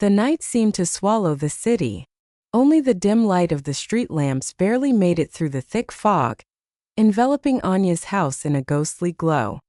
The night seemed to swallow the city. Only the dim light of the street lamps barely made it through the thick fog, enveloping Anya's house in a ghostly glow.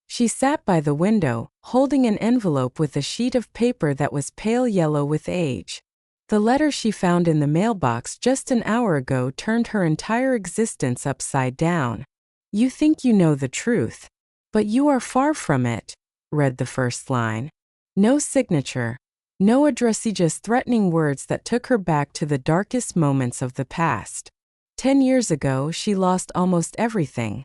She sat by the window, holding an envelope with a sheet of paper that was pale yellow with age. The letter she found in the mailbox just an hour ago turned her entire existence upside down. "You think you know the truth, but you are far from it," read the first line. No signature, no address, just threatening words that took her back to the darkest moments of the past. 10 years ago, she lost almost everything.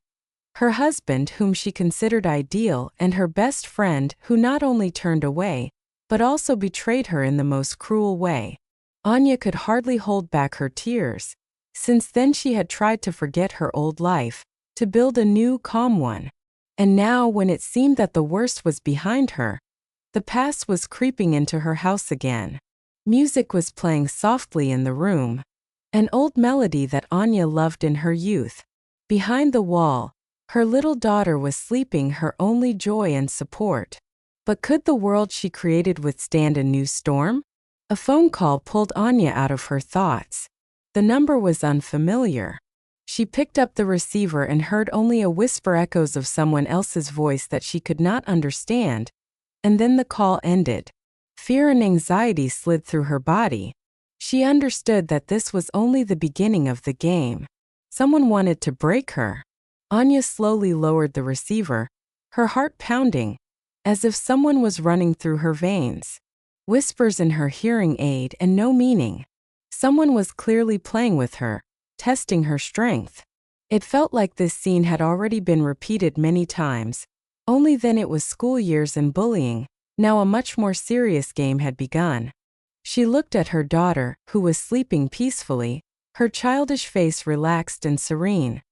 Her husband, whom she considered ideal, and her best friend, who not only turned away, but also betrayed her in the most cruel way. Anya could hardly hold back her tears. Since then she had tried to forget her old life, to build a new, calm one. And now, when it seemed that the worst was behind her, the past was creeping into her house again. Music was playing softly in the room, an old melody that Anya loved in her youth. Behind the wall, her little daughter was sleeping, her only joy and support. But could the world she created withstand a new storm? A phone call pulled Anya out of her thoughts. The number was unfamiliar. She picked up the receiver and heard only a whisper, echoes of someone else's voice that she could not understand, and then the call ended. Fear and anxiety slid through her body. She understood that this was only the beginning of the game. Someone wanted to break her. Anya slowly lowered the receiver, her heart pounding, as if someone was running through her veins. Whispers in her hearing aid and no meaning. Someone was clearly playing with her, testing her strength. It felt like this scene had already been repeated many times, only then it was school years and bullying. Now a much more serious game had begun. She looked at her daughter, who was sleeping peacefully, her childish face relaxed and serene.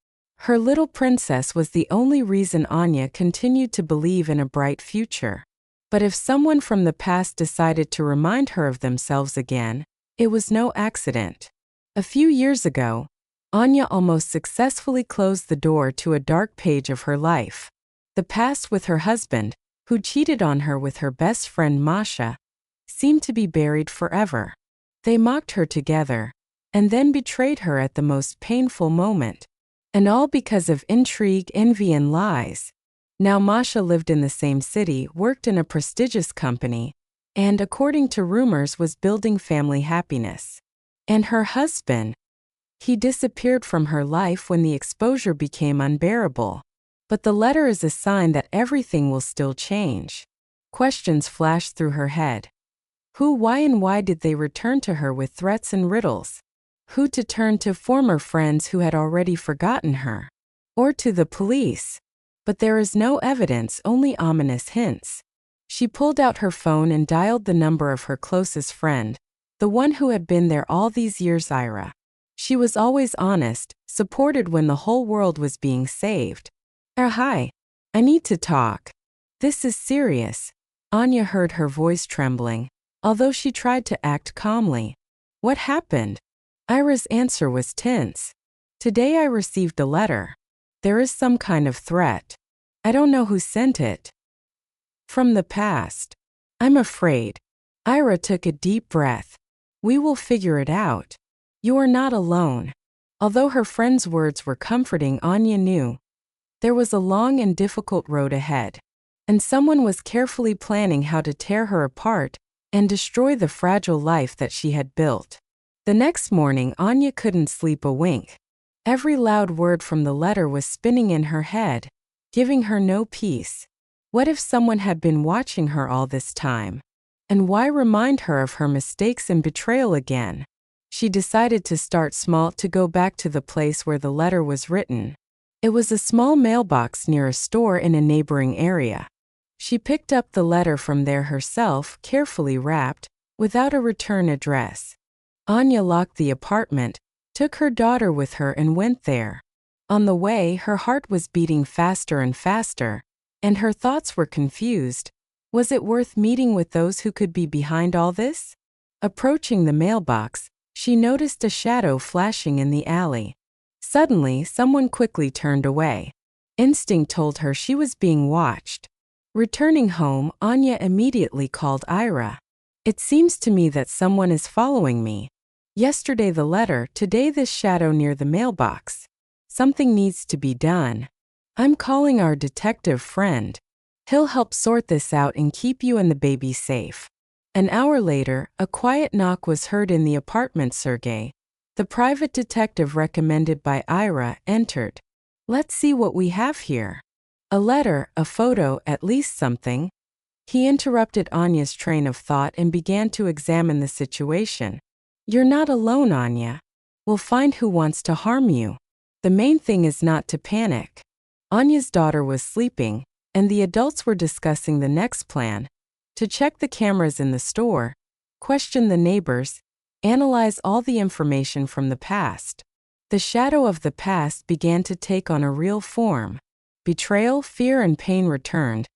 Her little princess was the only reason Anya continued to believe in a bright future. But if someone from the past decided to remind her of themselves again, it was no accident. A few years ago, Anya almost successfully closed the door to a dark page of her life. The past with her husband, who cheated on her with her best friend Masha, seemed to be buried forever. They mocked her together, and then betrayed her at the most painful moment. And all because of intrigue, envy, and lies. Now Masha lived in the same city, worked in a prestigious company, and according to rumors was building family happiness. And her husband? He disappeared from her life when the exposure became unbearable. But the letter is a sign that everything will still change. Questions flashed through her head. Who, why, and why did they return to her with threats and riddles? Who to turn to? Former friends who had already forgotten her? Or to the police? But there is no evidence, only ominous hints. She pulled out her phone and dialed the number of her closest friend, the one who had been there all these years, Ira. She was always honest, supported when the whole world was being saved. Hi. I need to talk. This is serious. Anya heard her voice trembling, although she tried to act calmly. What happened? Ira's answer was tense. Today I received a letter. There is some kind of threat. I don't know who sent it. From the past. I'm afraid. Ira took a deep breath. We will figure it out. You are not alone. Although her friend's words were comforting, Anya knew there was a long and difficult road ahead, and someone was carefully planning how to tear her apart and destroy the fragile life that she had built. The next morning, Anya couldn't sleep a wink. Every loud word from the letter was spinning in her head, giving her no peace. What if someone had been watching her all this time? And why remind her of her mistakes and betrayal again? She decided to start small, to go back to the place where the letter was written. It was a small mailbox near a store in a neighboring area. She picked up the letter from there herself, carefully wrapped, without a return address. Anya locked the apartment, took her daughter with her and went there. On the way, her heart was beating faster and faster, and her thoughts were confused. Was it worth meeting with those who could be behind all this? Approaching the mailbox, she noticed a shadow flashing in the alley. Suddenly, someone quickly turned away. Instinct told her she was being watched. Returning home, Anya immediately called Ira. It seems to me that someone is following me. Yesterday the letter, today this shadow near the mailbox. Something needs to be done. I'm calling our detective friend. He'll help sort this out and keep you and the baby safe. An hour later, a quiet knock was heard in the apartment. Sergey, the private detective recommended by Ira, entered. Let's see what we have here. A letter, a photo, at least something. He interrupted Anya's train of thought and began to examine the situation. You're not alone, Anya. We'll find who wants to harm you. The main thing is not to panic. Anya's daughter was sleeping, and the adults were discussing the next plan: to check the cameras in the store, question the neighbors, analyze all the information from the past. The shadow of the past began to take on a real form. Betrayal, fear, and pain returned,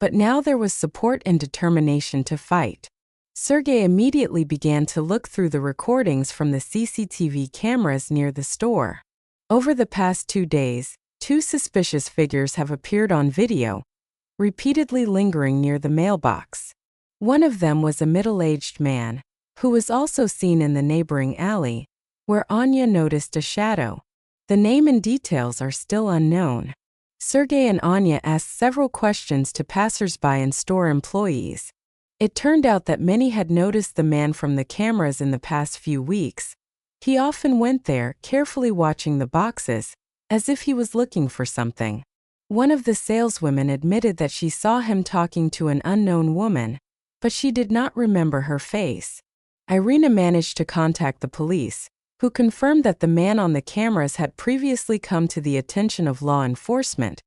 but now there was support and determination to fight. Sergey immediately began to look through the recordings from the CCTV cameras near the store. Over the past 2 days, 2 suspicious figures have appeared on video, repeatedly lingering near the mailbox. One of them was a middle-aged man, who was also seen in the neighboring alley, where Anya noticed a shadow. The name and details are still unknown. Sergey and Anya asked several questions to passersby and store employees. It turned out that many had noticed the man from the cameras in the past few weeks. He often went there, carefully watching the boxes, as if he was looking for something. One of the saleswomen admitted that she saw him talking to an unknown woman, but she did not remember her face. Irina managed to contact the police, who confirmed that the man on the cameras had previously come to the attention of law enforcement.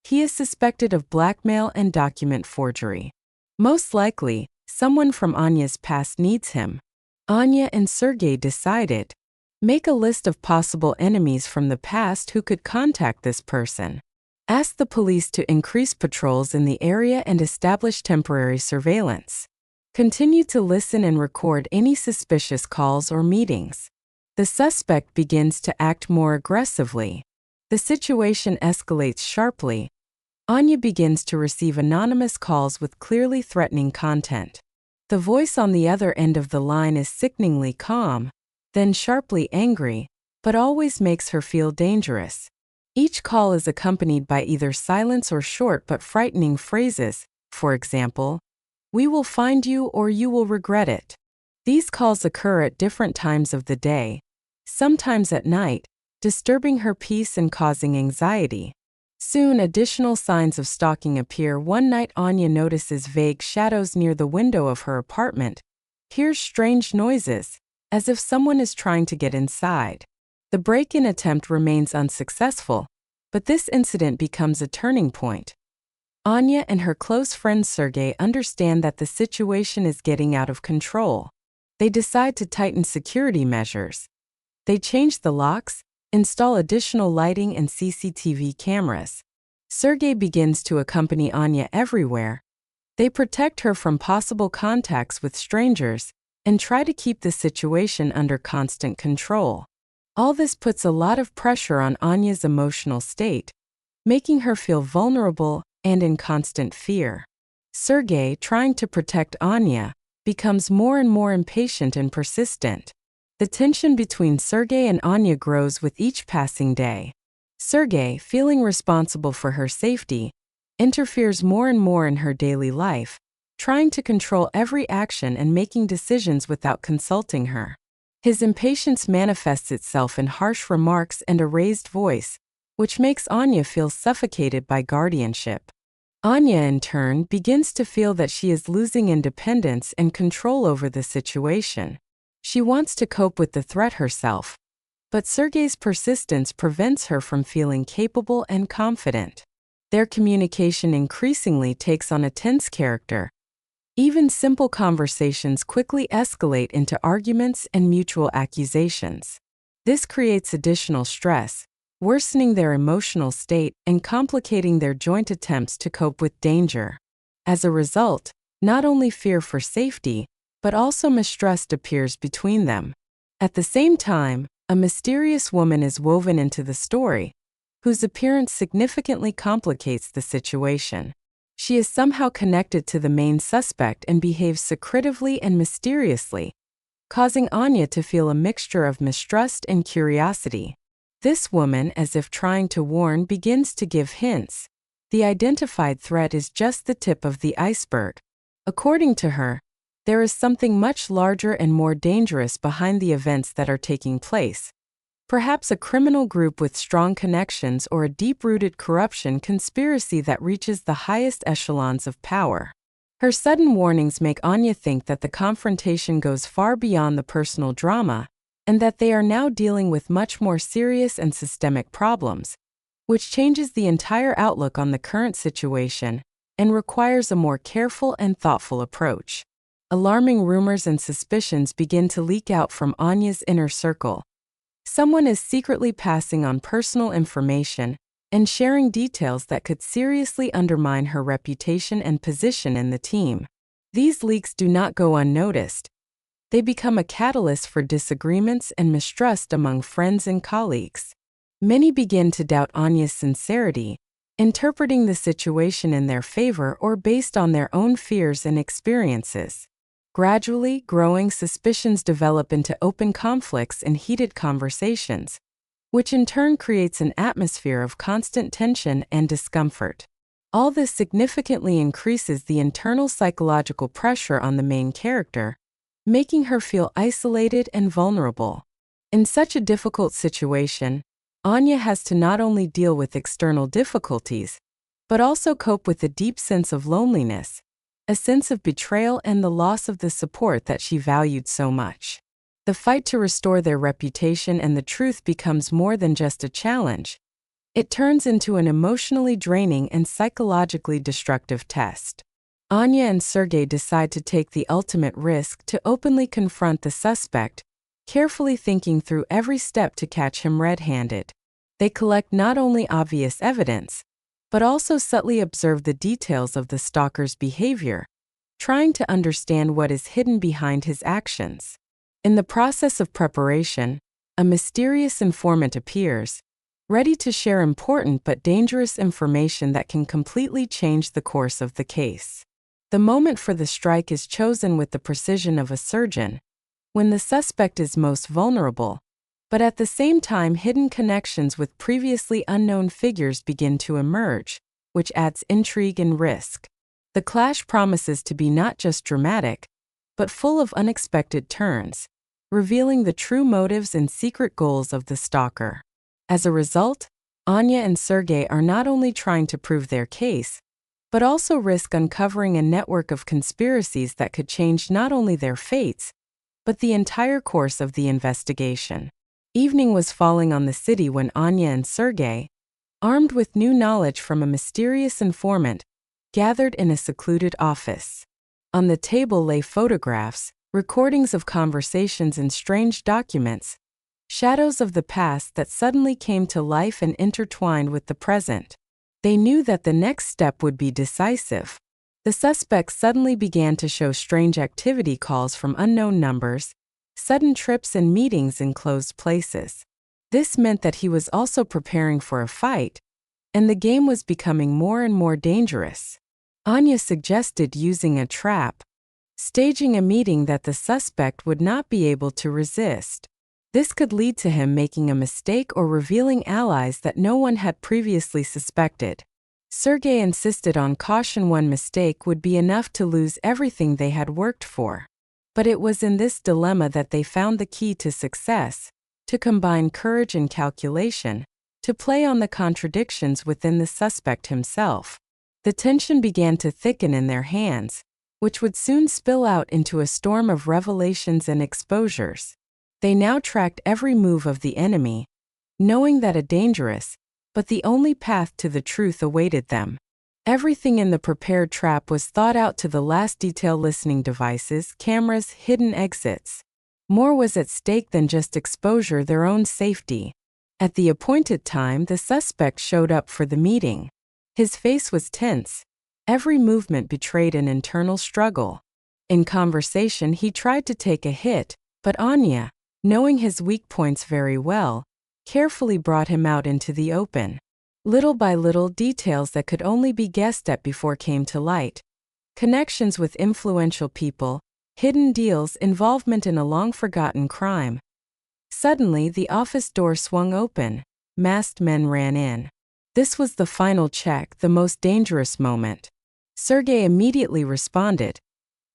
He is suspected of blackmail and document forgery. Most likely, someone from Anya's past needs him. Anya and Sergey decided. Make a list of possible enemies from the past who could contact this person. Ask the police to increase patrols in the area and establish temporary surveillance. Continue to listen and record any suspicious calls or meetings. The suspect begins to act more aggressively. The situation escalates sharply. Anya begins to receive anonymous calls with clearly threatening content. The voice on the other end of the line is sickeningly calm, then sharply angry, but always makes her feel dangerous. Each call is accompanied by either silence or short but frightening phrases, for example, "We will find you or you will regret it." These calls occur at different times of the day, sometimes at night, disturbing her peace and causing anxiety. Soon additional signs of stalking appear. One night Anya notices vague shadows near the window of her apartment, hears strange noises, as if someone is trying to get inside. The break-in attempt remains unsuccessful, but this incident becomes a turning point. Anya and her close friend Sergey understand that the situation is getting out of control. They decide to tighten security measures. They change the locks, install additional lighting and CCTV cameras. Sergey begins to accompany Anya everywhere. They protect her from possible contacts with strangers and try to keep the situation under constant control. All this puts a lot of pressure on Anya's emotional state, making her feel vulnerable and in constant fear. Sergey, trying to protect Anya, becomes more and more impatient and persistent. The tension between Sergey and Anya grows with each passing day. Sergey, feeling responsible for her safety, interferes more and more in her daily life, trying to control every action and making decisions without consulting her. His impatience manifests itself in harsh remarks and a raised voice, which makes Anya feel suffocated by guardianship. Anya, in turn, begins to feel that she is losing independence and control over the situation. She wants to cope with the threat herself, but Sergey's persistence prevents her from feeling capable and confident. Their communication increasingly takes on a tense character. Even simple conversations quickly escalate into arguments and mutual accusations. This creates additional stress, worsening their emotional state and complicating their joint attempts to cope with danger. As a result, not only fear for safety, but also mistrust appears between them. At the same time, a mysterious woman is woven into the story, whose appearance significantly complicates the situation. She is somehow connected to the main suspect and behaves secretively and mysteriously, causing Anya to feel a mixture of mistrust and curiosity. This woman, as if trying to warn, begins to give hints. The identified threat is just the tip of the iceberg. According to her, there is something much larger and more dangerous behind the events that are taking place. Perhaps a criminal group with strong connections or a deep-rooted corruption conspiracy that reaches the highest echelons of power. Her sudden warnings make Anya think that the confrontation goes far beyond the personal drama, and that they are now dealing with much more serious and systemic problems, which changes the entire outlook on the current situation and requires a more careful and thoughtful approach. Alarming rumors and suspicions begin to leak out from Anya's inner circle. Someone is secretly passing on personal information and sharing details that could seriously undermine her reputation and position in the team. These leaks do not go unnoticed. They become a catalyst for disagreements and mistrust among friends and colleagues. Many begin to doubt Anya's sincerity, interpreting the situation in their favor or based on their own fears and experiences. Gradually, growing suspicions develop into open conflicts and heated conversations, which in turn creates an atmosphere of constant tension and discomfort. All this significantly increases the internal psychological pressure on the main character, making her feel isolated and vulnerable. In such a difficult situation, Anya has to not only deal with external difficulties, but also cope with a deep sense of loneliness, a sense of betrayal and the loss of the support that she valued so much. The fight to restore their reputation and the truth becomes more than just a challenge. It turns into an emotionally draining and psychologically destructive test. Anya and Sergei decide to take the ultimate risk to openly confront the suspect, carefully thinking through every step to catch him red-handed. They collect not only obvious evidence, but also subtly observe the details of the stalker's behavior, trying to understand what is hidden behind his actions. In the process of preparation, a mysterious informant appears, ready to share important but dangerous information that can completely change the course of the case. The moment for the strike is chosen with the precision of a surgeon, when the suspect is most vulnerable, but at the same time hidden connections with previously unknown figures begin to emerge, which adds intrigue and risk. The clash promises to be not just dramatic, but full of unexpected turns, revealing the true motives and secret goals of the stalker. As a result, Anya and Sergei are not only trying to prove their case, but also risk uncovering a network of conspiracies that could change not only their fates, but the entire course of the investigation. Evening was falling on the city when Anya and Sergei, armed with new knowledge from a mysterious informant, gathered in a secluded office. On the table lay photographs, recordings of conversations and strange documents, shadows of the past that suddenly came to life and intertwined with the present. They knew that the next step would be decisive. The suspect suddenly began to show strange activity calls from unknown numbers, sudden trips and meetings in closed places. This meant that he was also preparing for a fight, and the game was becoming more and more dangerous. Anya suggested using a trap, staging a meeting that the suspect would not be able to resist. This could lead to him making a mistake or revealing allies that no one had previously suspected. Sergei insisted on caution. One mistake would be enough to lose everything they had worked for. But it was in this dilemma that they found the key to success, to combine courage and calculation, to play on the contradictions within the suspect himself. The tension began to thicken in their hands, which would soon spill out into a storm of revelations and exposures. They now tracked every move of the enemy, knowing that a dangerous, but the only path to the truth awaited them. Everything in the prepared trap was thought out to the last detail: listening devices, cameras, hidden exits. More was at stake than just exposure, their own safety. At the appointed time, the suspect showed up for the meeting. His face was tense. Every movement betrayed an internal struggle. In conversation, he tried to take a hit, but Anya, knowing his weak points very well, carefully brought him out into the open. Little by little, details that could only be guessed at before came to light. Connections with influential people, hidden deals, involvement in a long-forgotten crime. Suddenly, the office door swung open. Masked men ran in. This was the final check, the most dangerous moment. Sergei immediately responded,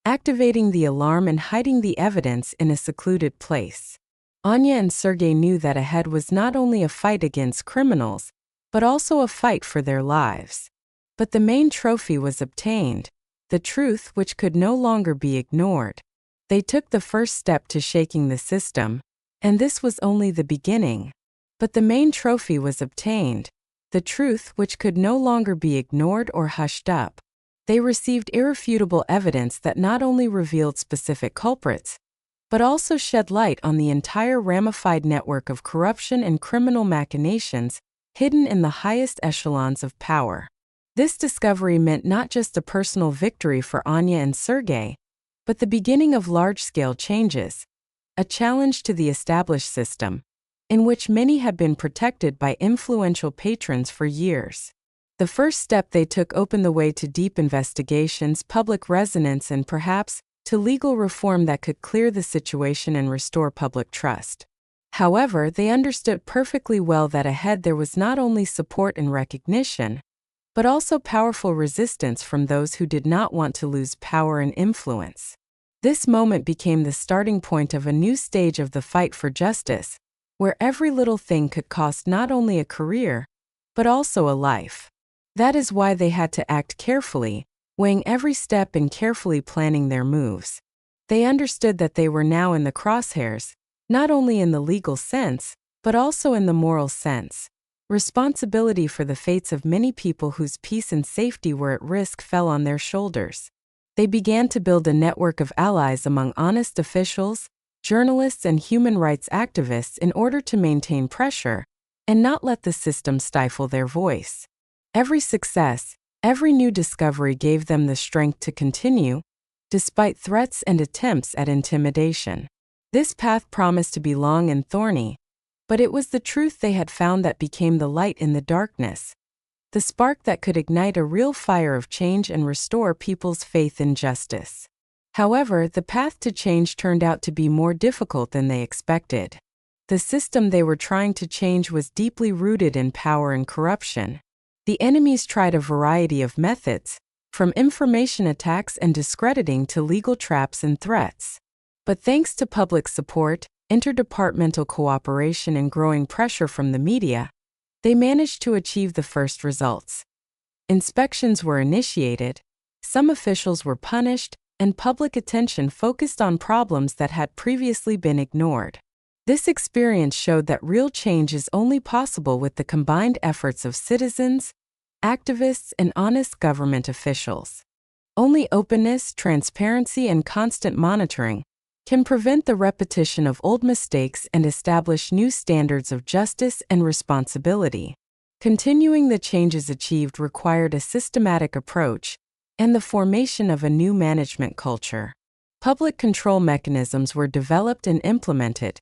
activating the alarm and hiding the evidence in a secluded place. Anya and Sergei knew that ahead was not only a fight against criminals, but also a fight for their lives. But the main trophy was obtained, the truth which could no longer be ignored. They took the first step to shaking the system, and this was only the beginning. But the main trophy was obtained, the truth which could no longer be ignored or hushed up. They received irrefutable evidence that not only revealed specific culprits, but also shed light on the entire ramified network of corruption and criminal machinations hidden in the highest echelons of power. This discovery meant not just a personal victory for Anya and Sergei, but the beginning of large-scale changes, a challenge to the established system, in which many had been protected by influential patrons for years. The first step they took opened the way to deep investigations, public resonance, and perhaps to legal reform that could clear the situation and restore public trust. However, they understood perfectly well that ahead there was not only support and recognition, but also powerful resistance from those who did not want to lose power and influence. This moment became the starting point of a new stage of the fight for justice, where every little thing could cost not only a career, but also a life. That is why they had to act carefully, weighing every step and carefully planning their moves. They understood that they were now in the crosshairs, not only in the legal sense, but also in the moral sense. Responsibility for the fates of many people whose peace and safety were at risk fell on their shoulders. They began to build a network of allies among honest officials, journalists, and human rights activists in order to maintain pressure and not let the system stifle their voice. Every success, every new discovery gave them the strength to continue, despite threats and attempts at intimidation. This path promised to be long and thorny, but it was the truth they had found that became the light in the darkness, the spark that could ignite a real fire of change and restore people's faith in justice. However, the path to change turned out to be more difficult than they expected. The system they were trying to change was deeply rooted in power and corruption. The enemies tried a variety of methods, from information attacks and discrediting to legal traps and threats. But thanks to public support, interdepartmental cooperation, and growing pressure from the media, they managed to achieve the first results. Inspections were initiated, some officials were punished, and public attention focused on problems that had previously been ignored. This experience showed that real change is only possible with the combined efforts of citizens, activists, and honest government officials. Only openness, transparency, and constant monitoring can prevent the repetition of old mistakes and establish new standards of justice and responsibility. Continuing the changes achieved required a systematic approach and the formation of a new management culture. Public control mechanisms were developed and implemented.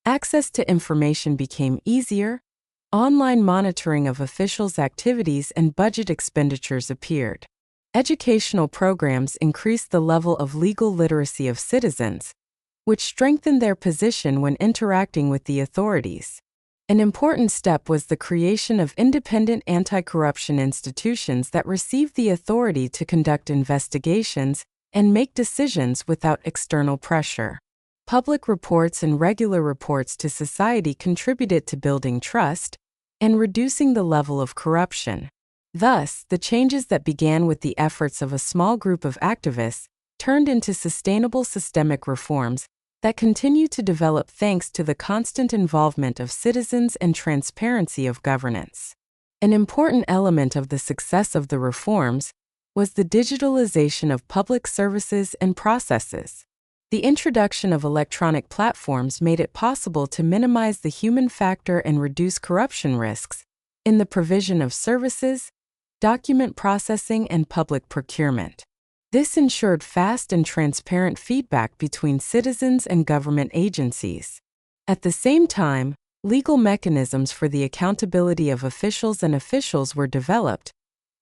Access to information became easier. Online monitoring of officials' activities and budget expenditures appeared. Educational programs increased the level of legal literacy of citizens, which strengthened their position when interacting with the authorities. An important step was the creation of independent anti-corruption institutions that received the authority to conduct investigations and make decisions without external pressure. Public reports and regular reports to society contributed to building trust and reducing the level of corruption. Thus, the changes that began with the efforts of a small group of activists turned into sustainable systemic reforms that continue to develop thanks to the constant involvement of citizens and transparency of governance. An important element of the success of the reforms was the digitalization of public services and processes. The introduction of electronic platforms made it possible to minimize the human factor and reduce corruption risks in the provision of services, document processing, and public procurement. This ensured fast and transparent feedback between citizens and government agencies. At the same time, legal mechanisms for the accountability of officials and officials were developed,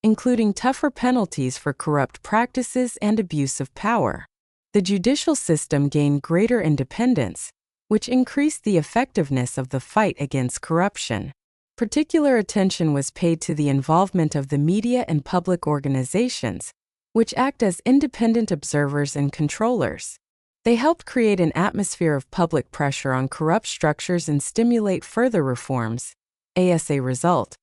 including tougher penalties for corrupt practices and abuse of power. The judicial system gained greater independence, which increased the effectiveness of the fight against corruption. Particular attention was paid to the involvement of the media and public organizations, which act as independent observers and controllers. They helped create an atmosphere of public pressure on corrupt structures and stimulate further reforms. As a result,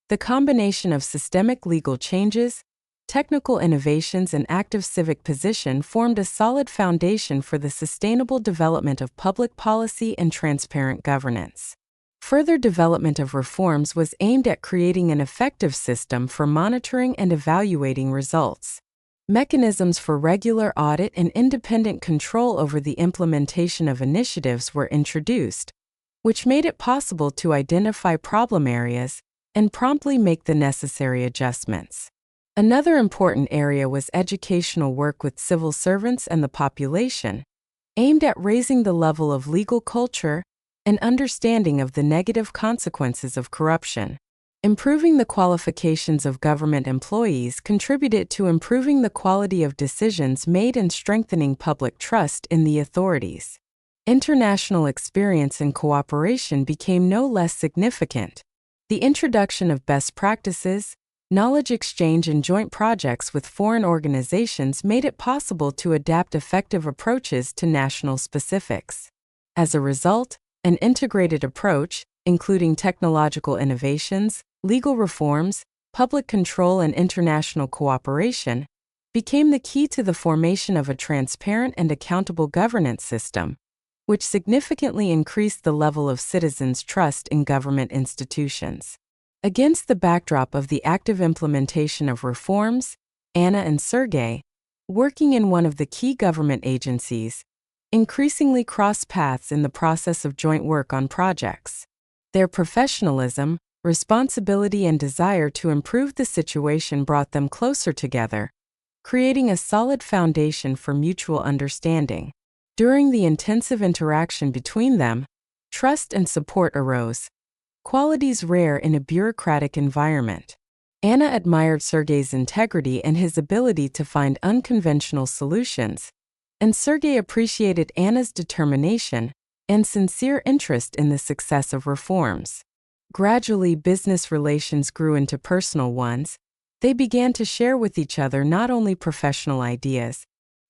the combination of systemic legal changes, technical innovations, and active civic position formed a solid foundation for the sustainable development of public policy and transparent governance. Further development of reforms was aimed at creating an effective system for monitoring and evaluating results. Mechanisms for regular audit and independent control over the implementation of initiatives were introduced, which made it possible to identify problem areas and promptly make the necessary adjustments. Another important area was educational work with civil servants and the population, aimed at raising the level of legal culture and understanding of the negative consequences of corruption. Improving the qualifications of government employees contributed to improving the quality of decisions made and strengthening public trust in the authorities. International experience and cooperation became no less significant. The introduction of best practices, knowledge exchange, and joint projects with foreign organizations made it possible to adapt effective approaches to national specifics. As a result, an integrated approach, including technological innovations, legal reforms, public control, and international cooperation, became the key to the formation of a transparent and accountable governance system, which significantly increased the level of citizens' trust in government institutions. Against the backdrop of the active implementation of reforms, Anna and Sergei, working in one of the key government agencies, increasingly crossed paths in the process of joint work on projects. Their professionalism, responsibility, and desire to improve the situation brought them closer together, creating a solid foundation for mutual understanding. During the intensive interaction between them, trust and support arose, qualities rare in a bureaucratic environment. Anna admired Sergei's integrity and his ability to find unconventional solutions, and Sergei appreciated Anna's determination and sincere interest in the success of reforms. Gradually, business relations grew into personal ones. They began to share with each other not only professional ideas,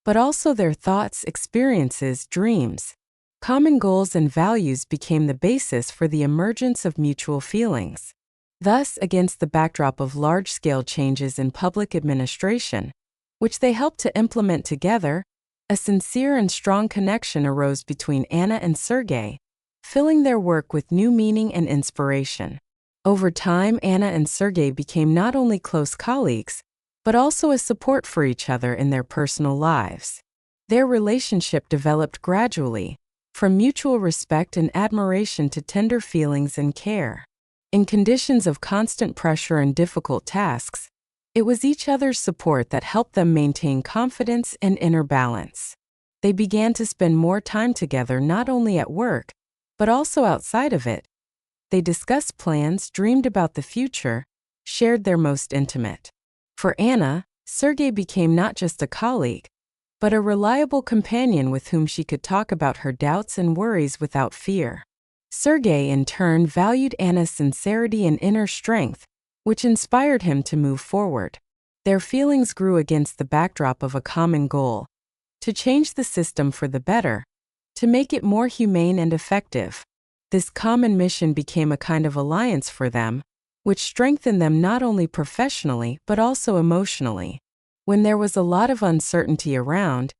but also their thoughts, experiences, dreams. Common goals and values became the basis for the emergence of mutual feelings. Thus, against the backdrop of large-scale changes in public administration, which they helped to implement together, a sincere and strong connection arose between Anna and Sergei, filling their work with new meaning and inspiration. Over time, Anna and Sergei became not only close colleagues, but also a support for each other in their personal lives. Their relationship developed gradually, from mutual respect and admiration to tender feelings and care. In conditions of constant pressure and difficult tasks, it was each other's support that helped them maintain confidence and inner balance. They began to spend more time together not only at work, but also outside of it. They discussed plans, dreamed about the future, shared their most intimate. For Anna, Sergei became not just a colleague, but a reliable companion with whom she could talk about her doubts and worries without fear. Sergei, in turn, valued Anna's sincerity and inner strength, which inspired him to move forward. Their feelings grew against the backdrop of a common goal: to change the system for the better, to make it more humane and effective. This common mission became a kind of alliance for them, which strengthened them not only professionally but also emotionally. When there was a lot of uncertainty around,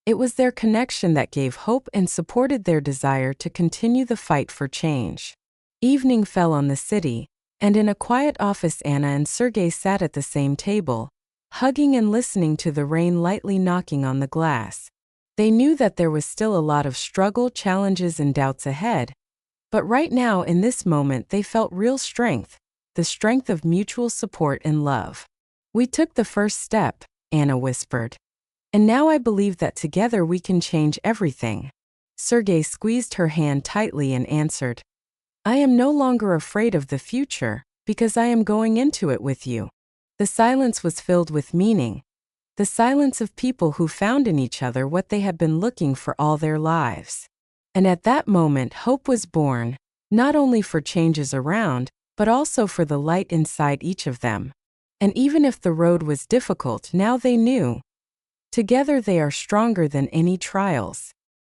it was their connection that gave hope and supported their desire to continue the fight for change. Evening fell on the city, and in a quiet office Anna and Sergei sat at the same table, hugging and listening to the rain lightly knocking on the glass. They knew that there was still a lot of struggle, challenges, and doubts ahead, but right now in this moment they felt real strength, the strength of mutual support and love. "We took the first step," Anna whispered. "And now I believe that together we can change everything." Sergei squeezed her hand tightly and answered, I am no longer afraid of the future, because I am going into it with you. The silence was filled with meaning, the silence of people who found in each other what they had been looking for all their lives. And at that moment, hope was born, not only for changes around, but also for the light inside each of them. And even if the road was difficult, now they knew. Together they are stronger than any trials.